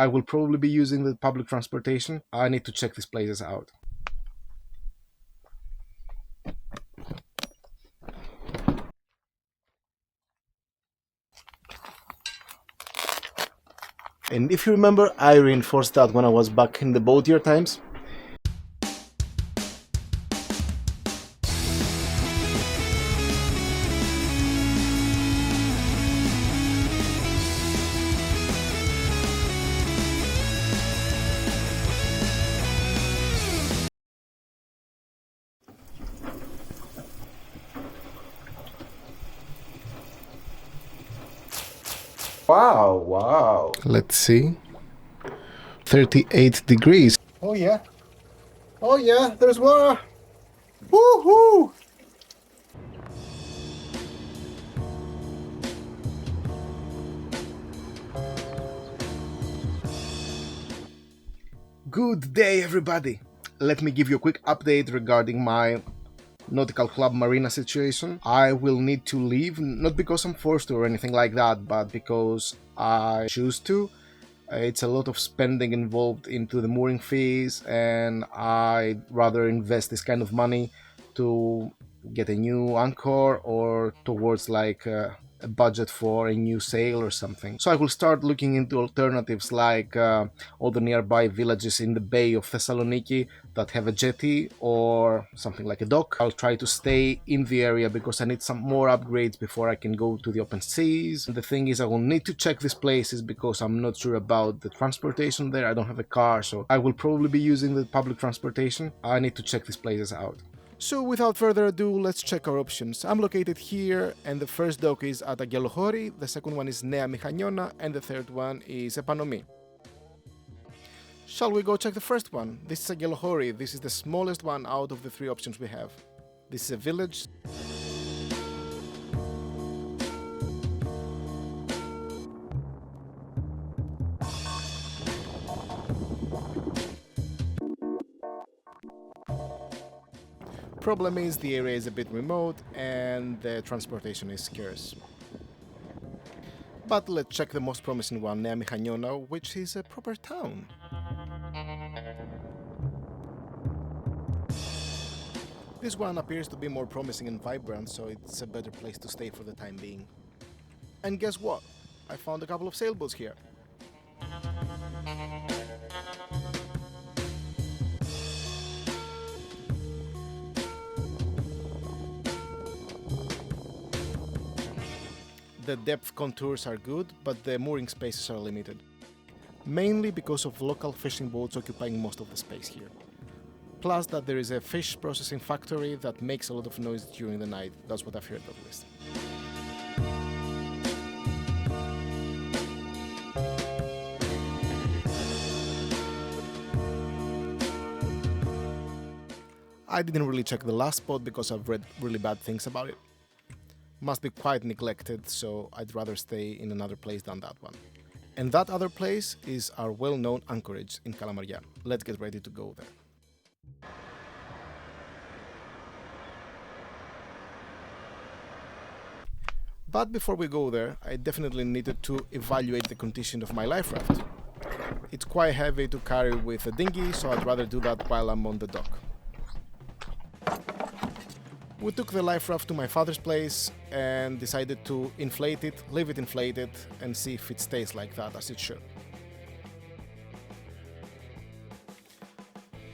I will probably be using the public transportation. I need to check these places out. And if you remember, I reinforced that when I was back in the boat year times. Wow, wow. Let's see. 38 degrees. Oh yeah. Oh yeah, there's water. Woohoo! Good day, everybody. Let me give you a quick update regarding my nautical club Marina situation. I will need to leave, not because I'm forced to or anything like that, but because I choose to. It's a lot of spending involved into the mooring fees, and I'd rather invest this kind of money to get a new anchor or towards like a budget for a new sail or something. So I will start looking into alternatives like all the nearby villages in the bay of Thessaloniki that have a jetty or something like a dock. I'll try to stay in the area because I need some more upgrades before I can go to the open seas. And the thing is, I will need to check these places because I'm not sure about the transportation there. I don't have a car, so I will probably be using the public transportation. I need to check these places out. So without further ado, let's check our options. I'm located here, and the first dock is at Aggelohori, the second one is Nea Mechaniona, and the third one is Epanomi. Shall we go check the first one? This is Aggelohori. This is the smallest one out of the three options we have. This is a village. Problem is the area is a bit remote and the transportation is scarce. But let's check the most promising one, Nea Mechaniona, which is a proper town. This one appears to be more promising and vibrant, so it's a better place to stay for the time being. And guess what? I found a couple of sailboats here. The depth contours are good, but the mooring spaces are limited. Mainly because of local fishing boats occupying most of the space here. Plus that there is a fish processing factory that makes a lot of noise during the night. That's what I've heard at least. I didn't really check the last spot because I've read really bad things about it. Must be quite neglected, so I'd rather stay in another place than that one. And that other place is our well-known anchorage in Kalamaria. Let's get ready to go there. But before we go there, I definitely needed to evaluate the condition of my life raft. It's quite heavy to carry with a dinghy, so I'd rather do that while I'm on the dock. We took the life raft to my father's place and decided to inflate it, leave it inflated, and see if it stays like that as it should.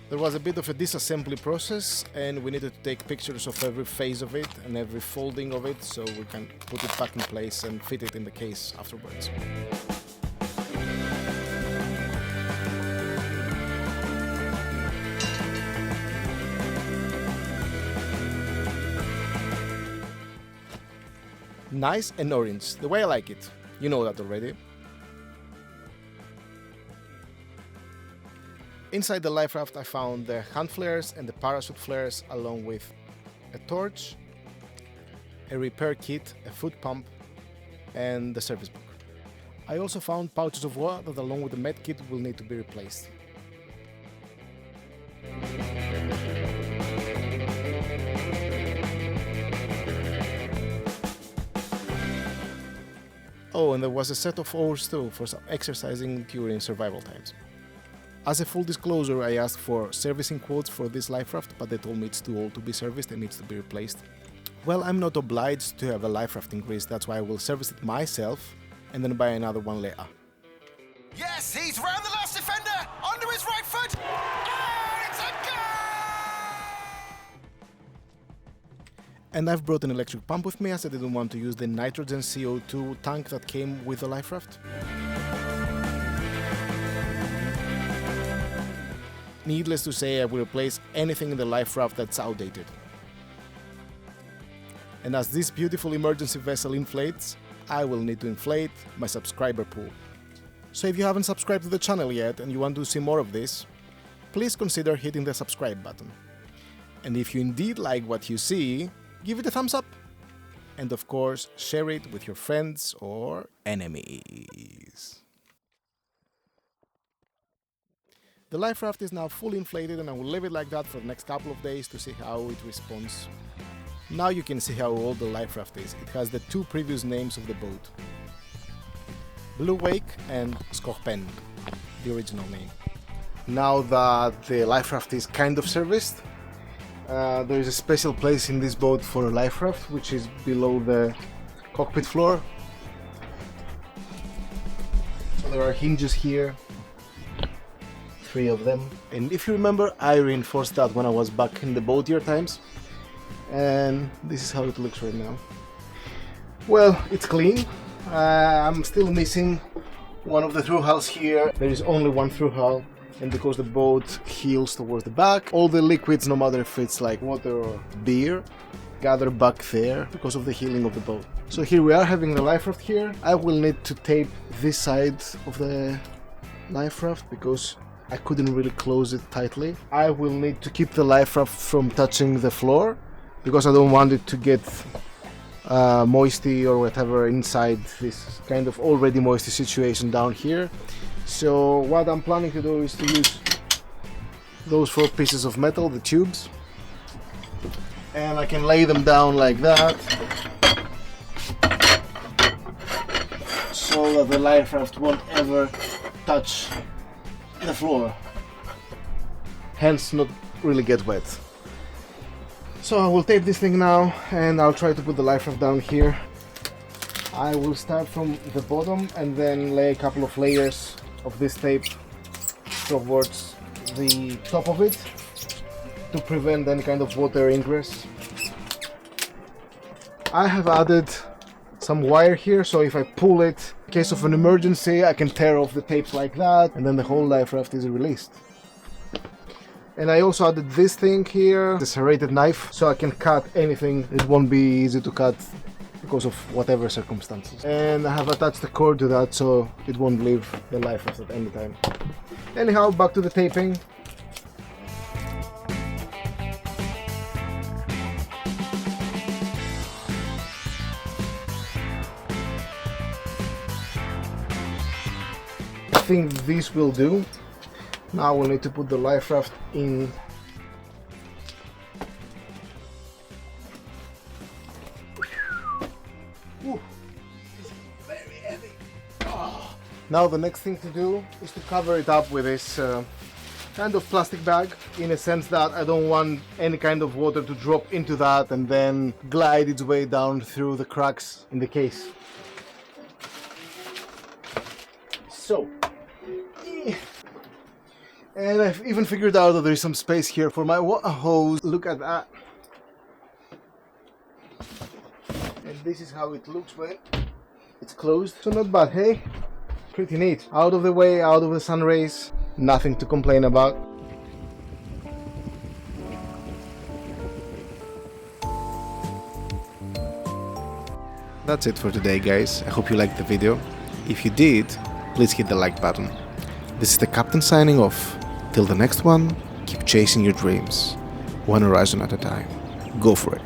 There was a bit of a disassembly process and we needed to take pictures of every phase of it and every folding of it so we can put it back in place and fit it in the case afterwards. Nice and orange, the way I like it. You know that already. Inside the life raft I found the hand flares and the parachute flares along with a torch, a repair kit, a foot pump and the service book. I also found pouches of water that along with the med kit will need to be replaced. Oh, and there was a set of oars too for some exercising during survival times. As a full disclosure, I asked for servicing quotes for this life raft, but they told me it's too old to be serviced and needs to be replaced. Well, I'm not obliged to have a life raft in Greece, that's why I will service it myself and then buy another one later. Yes, he's round the last defender, onto his right foot. Oh, it's a goal! And I've brought an electric pump with me as I didn't want to use the nitrogen CO2 tank that came with the life raft. Needless to say, I will replace anything in the life raft that's outdated. And as this beautiful emergency vessel inflates, I will need to inflate my subscriber pool. So if you haven't subscribed to the channel yet and you want to see more of this, please consider hitting the subscribe button. And if you indeed like what you see, give it a thumbs up. And of course, share it with your friends or enemies. The life raft is now fully inflated and I will leave it like that for the next couple of days to see how it responds. Now you can see how old the life raft is. It has the two previous names of the boat. Blue Wake and Skorpen, the original name. Now that the life raft is kind of serviced, there is a special place in this boat for a life raft, which is below the cockpit floor. So there are hinges here. 3 of them, and if you remember, I reinforced that when I was back in the boat year times, and this is how it looks right now. Well, it's clean. I'm still missing one of the through hulls here. There is only one through hull, and because the boat heels towards the back, all the liquids, no matter if it's like water or beer, gather back there because of the heeling of the boat. So here we are having the life raft here. I will need to tape this side of the life raft because I couldn't really close it tightly. I will need to keep the life raft from touching the floor because I don't want it to get moisty or whatever inside this kind of already moisty situation down here. So what I'm planning to do is to use those 4 pieces of metal, the tubes, and I can lay them down like that so that the life raft won't ever touch the floor, hence not really get wet. So I will tape this thing now and I'll try to put the life raft down here. I will start from the bottom and then lay a couple of layers of this tape towards the top of it to prevent any kind of water ingress. I have added some wire here, so if I pull it, in case of an emergency, I can tear off the tape like that, and then the whole life raft is released. And I also added this thing here, the serrated knife, so I can cut anything. It won't be easy to cut because of whatever circumstances. And I have attached the cord to that, so it won't leave the life raft at any time. Anyhow, back to the taping. I think this will do. Now we'll need to put the life raft in. Ooh, this is very heavy. Oh. Now the next thing to do is to cover it up with this kind of plastic bag, in a sense that I don't want any kind of water to drop into that and then glide its way down through the cracks in the case. So, and I've even figured out that there's some space here for my water hose. Look at that. And this is how it looks when it's closed. So not bad, hey? Pretty neat. Out of the way, out of the sun rays. Nothing to complain about. That's it for today, guys. I hope you liked the video. If you did, please hit the like button. This is the Captain signing off. Till the next one, keep chasing your dreams, one horizon at a time. Go for it.